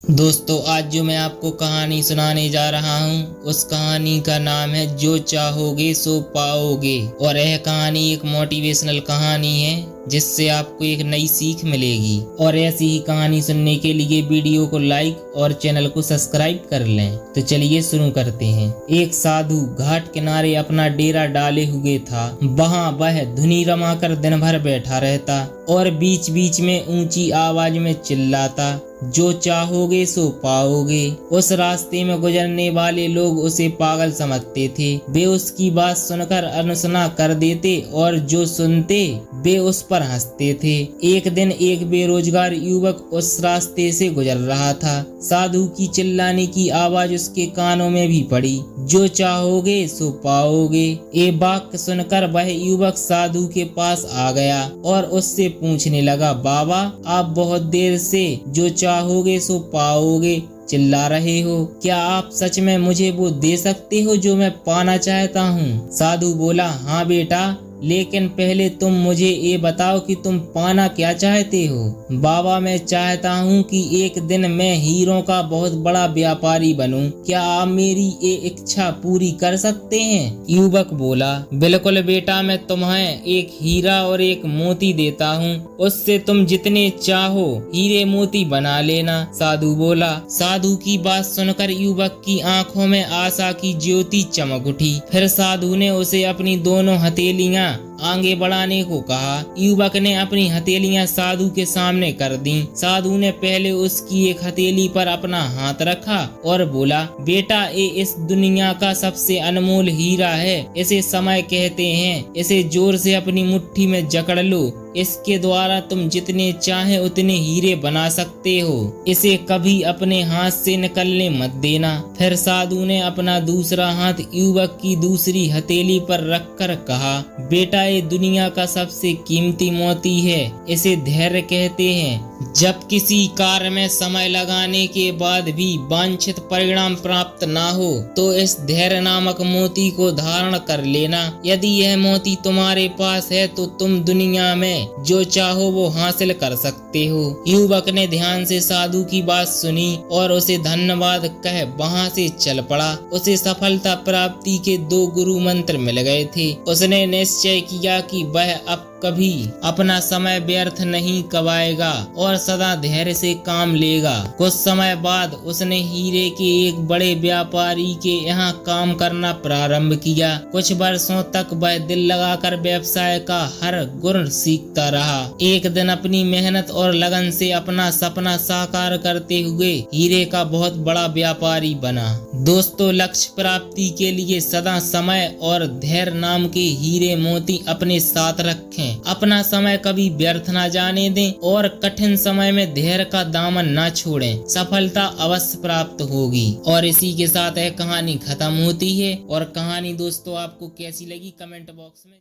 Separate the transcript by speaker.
Speaker 1: दोस्तों, आज जो मैं आपको कहानी सुनाने जा रहा हूँ उस कहानी का नाम है जो चाहोगे सो पाओगे। और यह कहानी एक मोटिवेशनल कहानी है जिससे आपको एक नई सीख मिलेगी। और ऐसी ही कहानी सुनने के लिए वीडियो को लाइक और चैनल को सब्सक्राइब कर लें। तो चलिए शुरू करते हैं। एक साधु घाट किनारे अपना डेरा डाले हुए था। वहाँ वह धुनी रमाकर दिन भर बैठा रहता और बीच बीच में ऊंची आवाज में चिल्लाता, जो चाहोगे सो पाओगे। उस रास्ते में गुजरने वाले लोग उसे पागल समझते थे। वे उसकी बात सुनकर अनसुना कर देते और जो सुनते वे उस पर हंसते थे। एक दिन एक बेरोजगार युवक उस रास्ते से गुजर रहा था। साधु की चिल्लाने की आवाज उसके कानों में भी पड़ी, जो चाहोगे सो पाओगे। ये वाक्य सुनकर वह युवक साधु के पास आ गया और उससे पूछने लगा, बाबा, आप बहुत देर से जो चाहोगे सो पाओगे चिल्ला रहे हो, क्या आप सच में मुझे वो दे सकते हो जो मैं पाना चाहता हूँ? साधु बोला, हाँ बेटा, लेकिन पहले तुम मुझे ये बताओ कि तुम पाना क्या चाहते हो? बाबा, मैं चाहता हूँ कि एक दिन मैं हीरों का बहुत बड़ा व्यापारी बनूं। क्या आप मेरी ये इच्छा पूरी कर सकते हैं? युवक बोला, बिल्कुल बेटा, मैं तुम्हें एक हीरा और एक मोती देता हूँ। उससे तुम जितने चाहो हीरे मोती बना लेना। साधु बोला। साधु की बात सुनकर युवक की आंखों में आशा की ज्योति चमक उठी। फिर साधु ने उसे अपनी दोनों हथेलियां आगे बढ़ाने को कहा। युवक ने अपनी हथेलियां साधु के सामने कर दी। साधु ने पहले उसकी एक हथेली पर अपना हाथ रखा और बोला, बेटा, ये इस दुनिया का सबसे अनमोल हीरा है। इसे समय कहते हैं। इसे जोर से अपनी मुट्ठी में जकड़ लो। इसके द्वारा तुम जितने चाहे उतने हीरे बना सकते हो। इसे कभी अपने हाथ से निकलने मत देना। फिर साधु ने अपना दूसरा हाथ युवक की दूसरी हथेली पर रखकर कहा, बेटा, ये दुनिया का सबसे कीमती मोती है। इसे धैर्य कहते हैं। जब किसी कार्य में समय लगाने के बाद भी वांछित परिणाम प्राप्त ना हो तो इस धैर्य नामक मोती को धारण कर लेना। यदि यह मोती तुम्हारे पास है तो तुम दुनिया में जो चाहो वो हासिल कर सकते हो। युवक ने ध्यान से साधु की बात सुनी और उसे धन्यवाद कह वहाँ से चल पड़ा। उसे सफलता प्राप्ति के 2 गुरु मंत्र मिल गए थे। उसने निश्चय किया कि वह अब कभी अपना समय व्यर्थ नहीं गवाएगा और सदा धैर्य से काम लेगा। कुछ समय बाद उसने हीरे के एक बड़े व्यापारी के यहाँ काम करना प्रारंभ किया। कुछ वर्षों तक वह दिल लगाकर व्यवसाय का हर गुण सीखता रहा। एक दिन अपनी मेहनत और लगन से अपना सपना साकार करते हुए हीरे का बहुत बड़ा व्यापारी बना। दोस्तों, लक्ष्य प्राप्ति के लिए सदा समय और धैर्य नाम के हीरे मोती अपने साथ रखें। अपना समय कभी व्यर्थ ना जाने दें और कठिन समय में धैर्य का दामन ना छोड़ें। सफलता अवश्य प्राप्त होगी। और इसी के साथ यह कहानी खत्म होती है। और कहानी दोस्तों आपको कैसी लगी कमेंट बॉक्स में